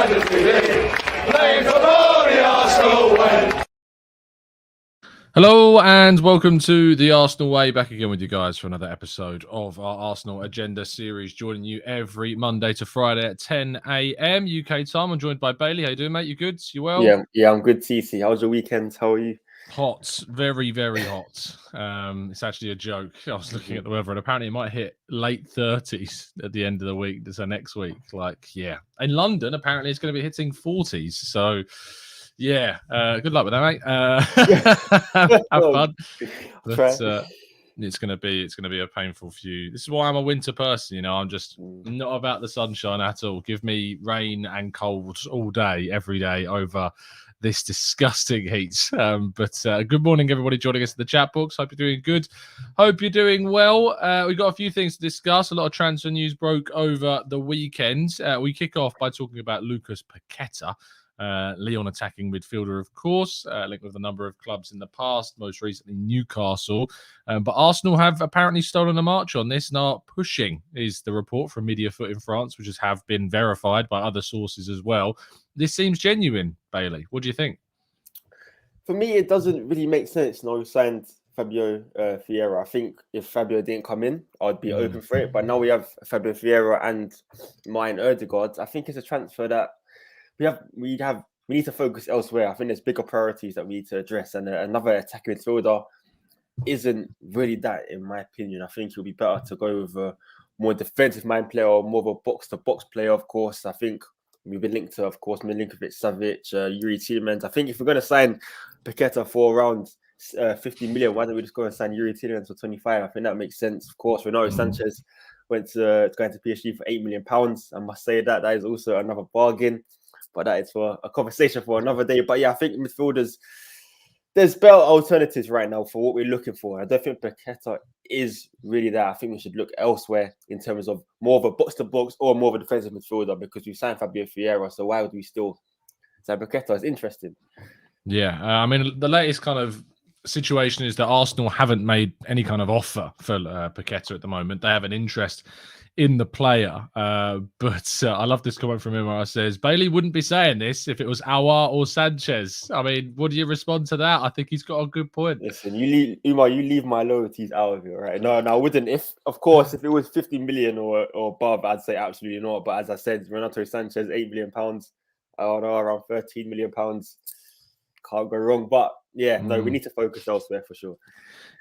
Majesty Day, playing for glory, Arsenal way. Hello and welcome to the Arsenal Way. Back again with you guys for another episode of our Arsenal Agenda series, joining you every Monday to Friday at 10 a.m. UK time. I'm joined by Bailey. How you doing, mate? You good? You well? Yeah, I'm good, TC. How was your weekend? How are you? Hot, very, very hot. It's actually a joke. I was looking at the weather and apparently it might hit late 30s at the end of the week. So next week, in London, apparently it's going to be hitting 40s. So yeah, good luck with that, mate. Have fun. But it's gonna be a painful few. This is why I'm a winter person. I'm just not about the sunshine at all. Give me rain and cold all day, every day over this disgusting heat. But good morning, everybody joining us in the chat box. Hope you're doing good. Hope you're doing well. We've got a few things to discuss. A lot of transfer news broke over the weekend. We kick off by talking about Lucas Paqueta. Lyon attacking midfielder, of course, linked with a number of clubs in the past, most recently Newcastle. But Arsenal have apparently stolen a march on this and are pushing, is the report from Mediafoot in France, which have been verified by other sources as well. This seems genuine, Bailey. What do you think? For me, it doesn't really make sense. We signed Fabio Vieira. I think if Fabio didn't come in, I'd be open for it. But now we have Fabio Vieira and Martin Ødegaard. I think it's a transfer that we need to focus elsewhere. I think there's bigger priorities that we need to address, and another attacking midfielder isn't really that, in my opinion. I think it would be better to go with a more defensive mind player or more of a box-to-box player, of course. I think we've been linked to, of course, Milinkovic-Savic, Yuri Tielemans. I think if we're going to sign Paqueta for around 50 million, why don't we just go and sign Yuri Tielemans for 25? I think that makes sense. Of course, Renato Sanchez going to PSG for £8 million. I must say that is also another bargain. But that is for a conversation for another day. But yeah, I think midfielders, there's better alternatives right now for what we're looking for. I don't think Paqueta is really that. I think we should look elsewhere in terms of more of a box-to-box or more of a defensive midfielder, because we signed Fabio Vieira. So why would we still sign Paqueta? It's interesting. Yeah, the latest kind of situation is that Arsenal haven't made any kind of offer for Paqueta at the moment. They have an interest in the player, but I love this comment from him where it says Bailey wouldn't be saying this if it was Aouar or Sanchez. I mean, what do you respond to that? I think he's got a good point. Listen, you leave my loyalties out of it, right? No, I wouldn't. If it was 50 million or above, I'd say absolutely not. But as I said, Renato Sanchez, £8 million, I don't know, around £13 million. Can't go wrong. But yeah, no, we need to focus elsewhere for sure.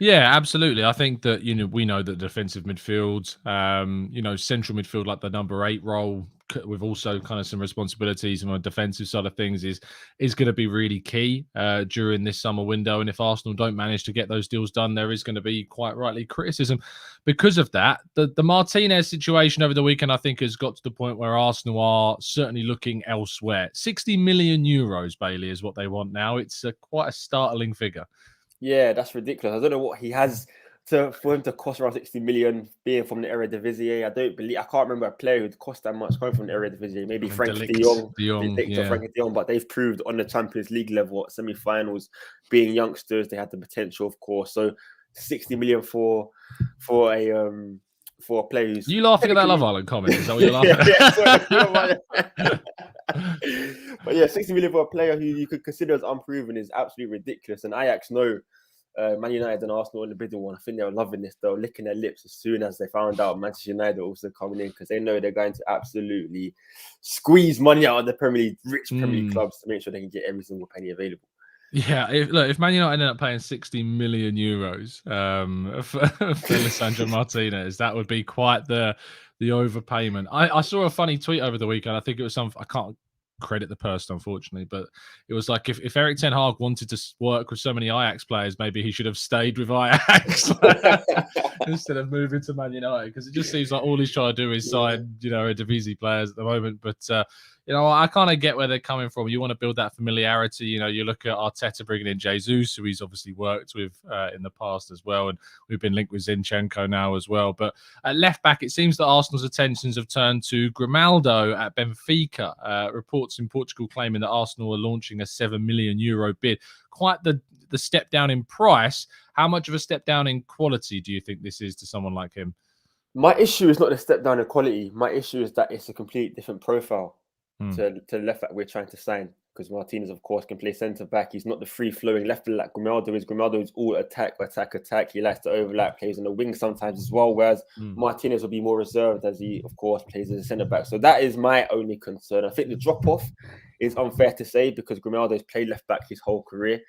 Yeah, absolutely. I think that, we know that defensive midfield, central midfield, like the number 8 role, with also kind of some responsibilities on the defensive side of things is going to be really key during this summer window. And if Arsenal don't manage to get those deals done, there is going to be quite rightly criticism because of that. The Martinez situation over the weekend, I think, has got to the point where Arsenal are certainly looking elsewhere. 60 million euros, Bailey, is what they want now. It's quite a startling figure. Yeah, that's ridiculous. I don't know what he has for him to cost around 60 million being from the Eredivisie. I can't remember a player who'd cost that much coming from the Eredivisie. Maybe Frank de Jong, but they've proved on the Champions League level at semi-finals, being youngsters, they had the potential, of course. So 60 million for a player who's... You laughing at that Love Island comment? Is that what you're laughing at? But yeah, 60 million for a player who you could consider as unproven is absolutely ridiculous. And Ajax know Man United and Arsenal in the bidding one. I think they were loving this. They were licking their lips as soon as they found out Manchester United were also coming in, because they know they're going to absolutely squeeze money out of the rich Premier League clubs to make sure they can get every single penny available. Yeah, if Man United ended up paying 60 million euros for Lisandro Martinez, that would be quite the overpayment. I saw a funny tweet over the weekend. I think it was I can't credit the person, unfortunately, but it was like if Erik ten Hag wanted to work with so many Ajax players, maybe he should have stayed with Ajax instead of moving to Man United, because it just seems like all he's trying to do is sign Eredivisie players at the moment. But I kind of get where they're coming from. You want to build that familiarity. You look at Arteta bringing in Jesus, who he's obviously worked with in the past as well, and we've been linked with Zinchenko now as well. But at left back, it seems that Arsenal's attentions have turned to Grimaldo at Benfica. Reports in Portugal claiming that Arsenal are launching a €7 million bid. Quite the step down in price. How much of a step down in quality do you think this is to someone like him? My issue is not the step down in quality. My issue is that it's a complete different profile. to the left back we're trying to sign. Because Martinez, of course, can play centre back. He's not the free-flowing left back like Grimaldo is. Grimaldo is all attack. He likes to overlap, plays on the wing sometimes as well. Whereas Martinez will be more reserved as he, of course, plays as a centre back. So that is my only concern. I think the drop-off is unfair to say because Grimaldo has played left back his whole career.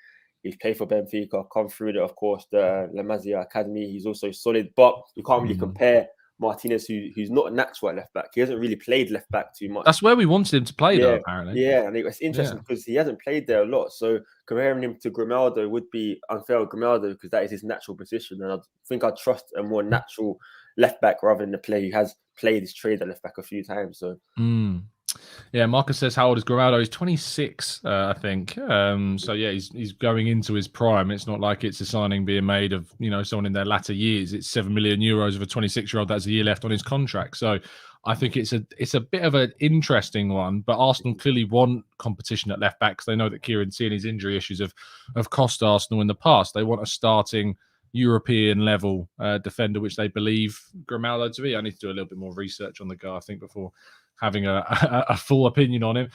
He's played for Benfica, come through the, of course, the La Masia Academy. He's also solid, but you can't really compare Martinez, who's not a natural at left back. He hasn't really played left back too much. That's where we wanted him to play, though, apparently. Yeah, and it's interesting because he hasn't played there a lot. So comparing him to Grimaldo would be unfair with Grimaldo because that is his natural position. And I think I'd trust a more natural left back rather than the player who has played his trade at left back a few times. So. Yeah, Marcus says, how old is Grimaldo? He's 26, I think. So, yeah, he's going into his prime. It's not like it's a signing being made of, someone in their latter years. It's 7 million euros of a 26-year-old that's a year left on his contract. So I think it's a bit of an interesting one. But Arsenal clearly want competition at left back because they know that Kieran Tierney's injury issues have cost Arsenal in the past. They want a starting European level defender, which they believe Grimaldo to be. I need to do a little bit more research on the guy, I think, before having a full opinion on him.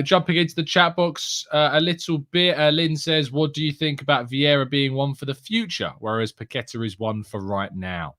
Jumping into the chat box a little bit, Lynn says, what do you think about Vieira being one for the future, whereas Paquetá is one for right now?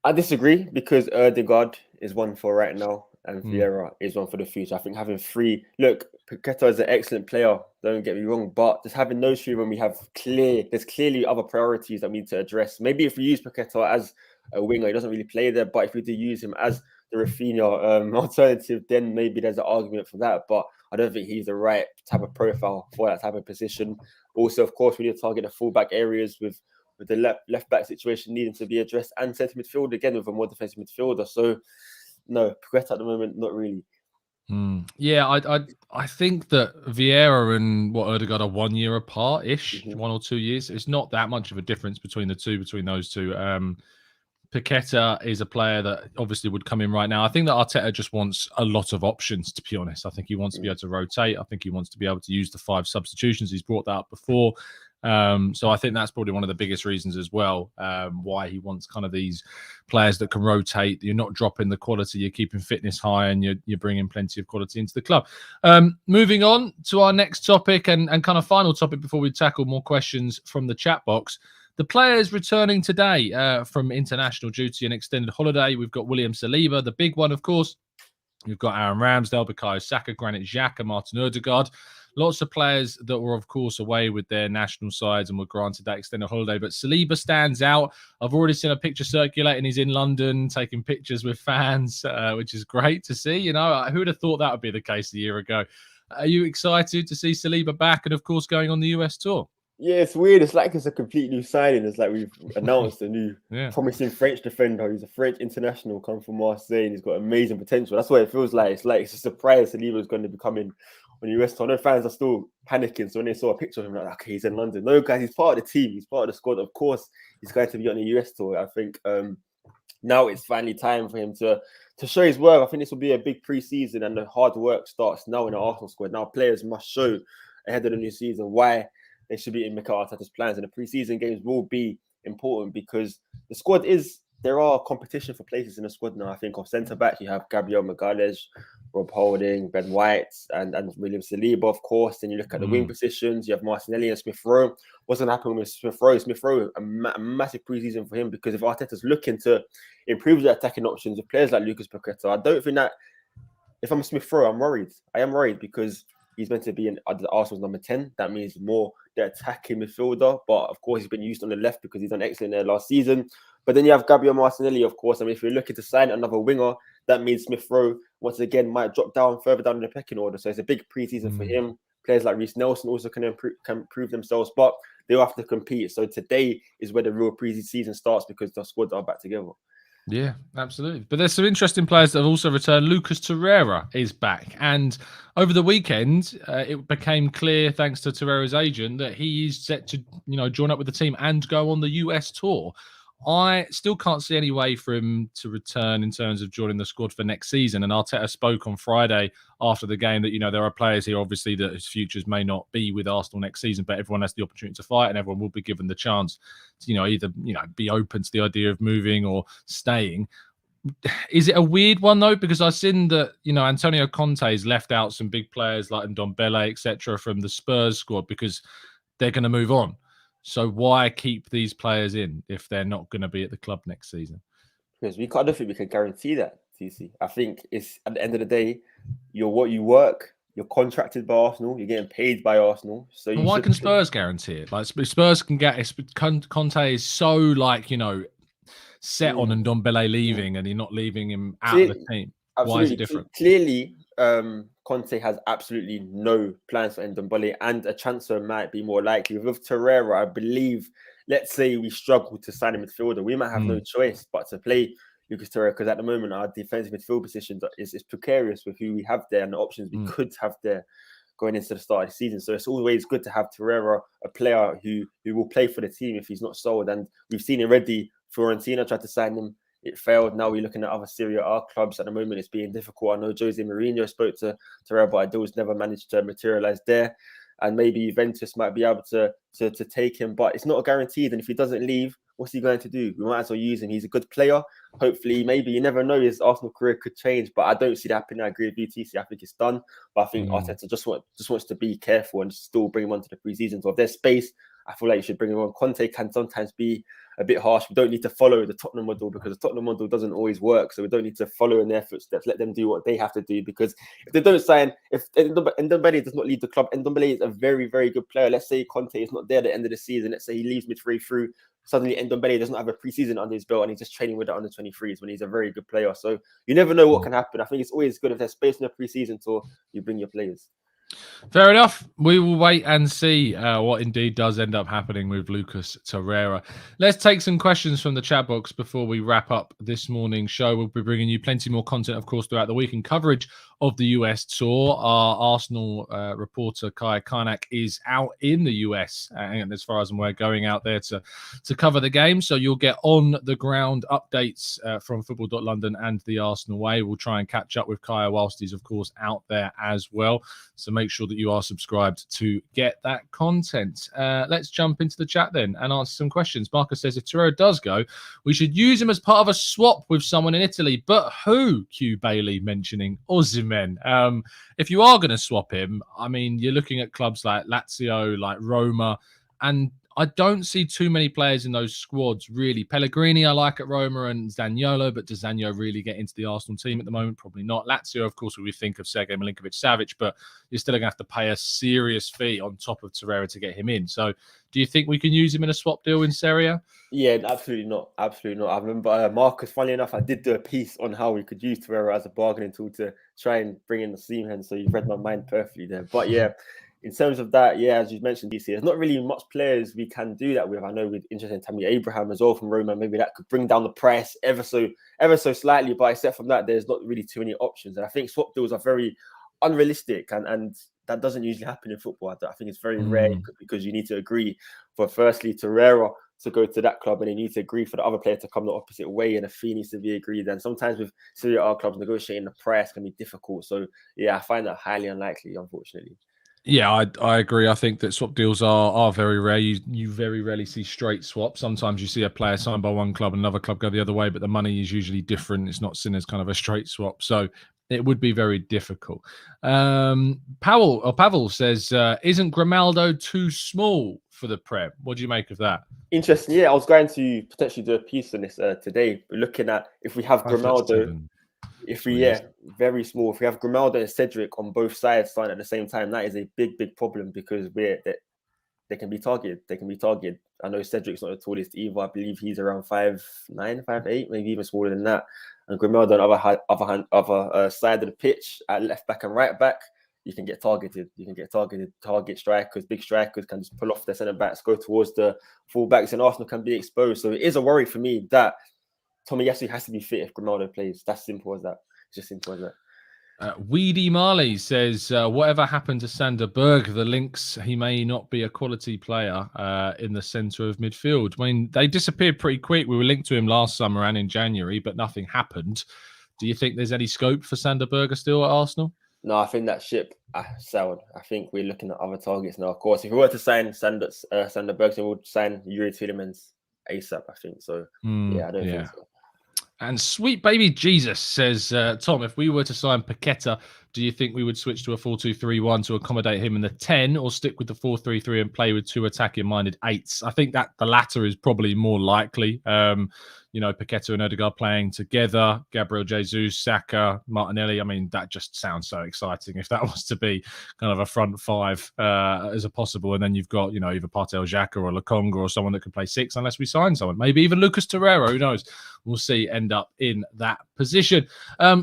I disagree because Ødegaard is one for right now and Vieira is one for the future. I think having three... Look, Paquetá is an excellent player, don't get me wrong, but just having those three when we have there's clearly other priorities that we need to address. Maybe if we use Paquetá as a winger, he doesn't really play there, but if we do use him as the Rafinha alternative, then maybe there's an argument for that. But I don't think he's the right type of profile for that type of position. Also, of course, we need to target the fullback areas with the left back situation needing to be addressed and centre midfield again with a more defensive midfielder. So, no, Paquetá at the moment, not really. Yeah, I think that Vieira and Ødegaard are 1 year apart-ish, 1 or 2 years. It's not that much of a difference between those two. Paquetá is a player that obviously would come in right now. I think that Arteta just wants a lot of options, to be honest. I think he wants to be able to rotate. I think he wants to be able to use the 5 substitutions. He's brought that up before. So I think that's probably one of the biggest reasons as well, why he wants kind of these players that can rotate. You're not dropping the quality, you're keeping fitness high, and you're bringing plenty of quality into the club. Moving on to our next topic and kind of final topic before we tackle more questions from the chat box. The players returning today from international duty and extended holiday. We've got William Saliba, the big one, of course. We've got Aaron Ramsdale, Bukayo Saka, Granit Xhaka, Martin Ødegaard. Lots of players that were, of course, away with their national sides and were granted that extended holiday. But Saliba stands out. I've already seen a picture circulating. He's in London taking pictures with fans, which is great to see. Who would have thought that would be the case a year ago? Are you excited to see Saliba back and, of course, going on the US tour? Yeah, it's weird. It's like it's a complete new signing. It's like we've announced a new promising French defender. He's a French international, come from Marseille, and he's got amazing potential. That's what it feels like. It's a surprise Saliba is going to be coming on the US tour. I know fans are still panicking. So when they saw a picture of him, like, okay, he's in London. No, guys, he's part of the team. He's part of the squad. Of course, he's going to be on the US tour. I think now it's finally time for him to show his worth. I think this will be a big pre-season and the hard work starts now in the Arsenal squad. Now players must show ahead of the new season why they should be in Mikel Arteta's plans, and the pre-season games will be important because the squad there are competition for places in the squad now. I think of centre back you have Gabriel Magalhaes, Rob Holding, Ben White, and William Saliba, of course. Then you look at the wing positions, you have Martinelli and Smith Rowe. What's going to happen with Smith Rowe? Smith Rowe, a massive pre-season for him because if Arteta's looking to improve the attacking options with players like Lucas Paqueta, I don't think that if I'm Smith Rowe, I'm worried. I am worried because he's meant to be in Arsenal's number 10. That means more the attacking midfielder. But of course, he's been used on the left because he's done excellent there last season. But then you have Gabriel Martinelli, of course. I mean, if you're looking to sign another winger, that means Smith Rowe, once again, might drop down further down in the pecking order. So it's a big preseason for him. Players like Reece Nelson also can improve themselves, but they'll have to compete. So today is where the real preseason starts because the squads are back together. Yeah, absolutely. But there's some interesting players that have also returned. Lucas Torreira is back. And over the weekend, it became clear, thanks to Torreira's agent, that he is set to, join up with the team and go on the US tour. I still can't see any way for him to return in terms of joining the squad for next season. And Arteta spoke on Friday after the game that, there are players here, obviously, that his futures may not be with Arsenal next season, but everyone has the opportunity to fight and everyone will be given the chance to, either, be open to the idea of moving or staying. is it a weird one though? Because I've seen that, Antonio Conte's left out some big players like Ndombele, etc., from the Spurs squad because they're going to move on. So why keep these players in if they're not going to be at the club next season? Because I don't think we can guarantee that, TC. I think it's at the end of the day, you're what you work. You're contracted by Arsenal. You're getting paid by Arsenal. So why can Spurs guarantee it? Like Spurs can get Conte is so set on Ndombele leaving and you're not leaving him out of the team. Absolutely. Why is it different? Clearly, Conte has absolutely no plans for Ndombele, and a transfer might be more likely. With Torreira, I believe, let's say we struggle to sign a midfielder, we might have no choice but to play Lucas Torreira, because at the moment our defensive midfield position is precarious with who we have there and the options we could have there going into the start of the season. So it's always good to have Torreira, a player who will play for the team if he's not sold. And we've seen already, Fiorentina tried to sign him. It failed. Now we're looking at other Serie A clubs. At the moment, it's being difficult. I know Jose Mourinho spoke to Torreira, but deals never managed to materialize there. And maybe Juventus might be able to take him, but it's not guaranteed. And if he doesn't leave, what's he going to do? We might as well use him. He's a good player. Hopefully, maybe you never know, his Arsenal career could change, but I don't see that happening. I agree with you, TC. I think it's done. But I think Arteta just wants to be careful and still bring him onto the pre-season. So if there's space, I feel like you should bring him on. Conte can sometimes be a bit harsh. We don't need to follow the Tottenham model because the Tottenham model doesn't always work. So we don't need to follow in their footsteps. Let them do what they have to do, because if they don't sign, if Ndombele does not leave the club, Ndombele is a very, very good player. Let's say Conte is not there at the end of the season. Let's say he leaves midway through. Suddenly Ndombele doesn't have a pre-season under his belt and he's just training with the under-23s when he's a very good player. So you never know what can happen. I think it's always good if there's space in the pre-season tour, you bring your players. Fair enough. We will wait and see what indeed does end up happening with Lucas Torreira. Let's take some questions from the chat box before we wrap up this morning's show. We'll be bringing you plenty more content, of course, throughout the week and coverage of the US tour. Our Arsenal reporter, Kai Karnak, is out in the US, and as far as I'm aware, going out there to cover the game. So you'll get on-the-ground updates from football.london and the Arsenal Way. We'll try and catch up with Kai whilst he's, of course, out there as well. So make sure that you are subscribed to get that content. Let's jump into the chat then and answer some questions. Marcus says, if Torreira does go, we should use him as part of a swap with someone in Italy. But who? Q Bailey mentioning Osimhen. If you are going to swap him, I mean, you're looking at clubs like Lazio, like Roma, and I don't see too many players in those squads, really. Pellegrini, I like at Roma, and Zaniolo, but does Zaniolo really get into the Arsenal team at the moment? Probably not. Lazio, of course, we think of Sergej Milinkovic-Savic, but you're still going to have to pay a serious fee on top of Torreira to get him in. So do you think we can use him in a swap deal in Serie A? Yeah, absolutely not. Absolutely not. I remember Marcus, funny enough, I did do a piece on how we could use Torreira as a bargaining tool to try and bring in the Seaman. So you've read my mind perfectly there. But yeah, in terms of that, yeah, as you mentioned, DC, there's not really much players we can do that with. I know we're interested in Tammy Abraham as well from Roma. Maybe that could bring down the price ever so slightly. But except from that, there's not really too many options. And I think swap deals are very unrealistic, and that doesn't usually happen in football. I think it's very rare because you need to agree for, firstly, Torreira to go to that club, and then you need to agree for the other player to come the opposite way, and a fee needs to be agreed. And sometimes with Serie A clubs, negotiating the price can be difficult. So yeah, I find that highly unlikely, unfortunately. Yeah, I agree. I think that swap deals are very rare. You very rarely see straight swaps. Sometimes you see a player signed by one club and another club go the other way, but the money is usually different. It's not seen as kind of a straight swap. So it would be very difficult. Pavel says, isn't Grimaldo too small for the Prem? What do you make of that? Interesting. Yeah, I was going to potentially do a piece on this today. We're looking at if we have Grimaldo, very small. If we have Grimaldo and Cedric on both sides starting at the same time, that is a big problem because they can be targeted. I know Cedric's not the tallest either. I believe he's around 5'9", 5'8", maybe even smaller than that. And Grimaldo on the other side of the pitch at left back and right back, you can get targeted. Target strikers, big strikers can just pull off their centre backs, go towards the full backs, and Arsenal can be exposed. So it is a worry for me that Tomiyasu has to be fit if Grimaldo plays. That's simple as that. It's just simple as that. Weedy Marley says, whatever happened to Sander Berg, the links, he may not be a quality player in the centre of midfield. I mean, they disappeared pretty quick. We were linked to him last summer and in January, but nothing happened. Do you think there's any scope for Sander Berg still at Arsenal? No, I think that ship sailed. I think we're looking at other targets now. Of course, if we were to sign Sander Berg, then we would sign Yuri Tielemans ASAP, I think. So, yeah, I don't think so. And sweet baby Jesus says, Tom, if we were to sign Paquetá, do you think we would switch to a 4-2-3-1 to accommodate him in the 10 or stick with the 4-3-3 and play with 2 attacking-minded 8s? I think that the latter is probably more likely. Paquetá and Ødegaard playing together, Gabriel Jesus, Saka, Martinelli. I mean, that just sounds so exciting if that was to be kind of a front 5 as a possible. And then you've got, either Partey, Xhaka or Lokonga or someone that can play 6 unless we sign someone. Maybe even Lucas Torreira, who knows? We'll see, end up in that position.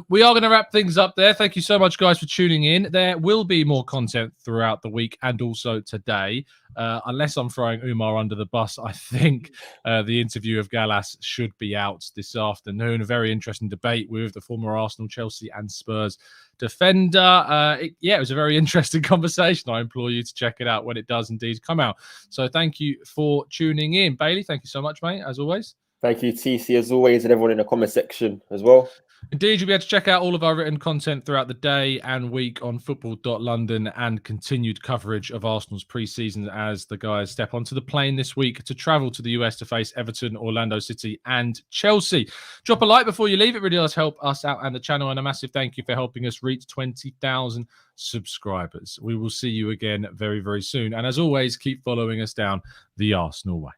We are going to wrap things up there. Thank you so much, guys, for tuning in. There will be more content throughout the week and also today. Unless I'm throwing Umar under the bus, I think the interview of Gallas should be out this afternoon. A very interesting debate with the former Arsenal, Chelsea and Spurs defender. It was a very interesting conversation. I implore you to check it out when it does indeed come out. So thank you for tuning in. Bailey, thank you so much, mate, as always. Thank you, TC, as always, and everyone in the comment section as well. Indeed, you'll be able to check out all of our written content throughout the day and week on football.london and continued coverage of Arsenal's pre-season as the guys step onto the plane this week to travel to the US to face Everton, Orlando City and Chelsea. Drop a like before you leave. It really does help us out and the channel. And a massive thank you for helping us reach 20,000 subscribers. We will see you again very, very soon. And as always, keep following us down the Arsenal way.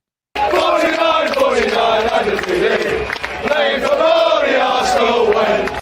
49, undefeated, playing for the Arsenal way.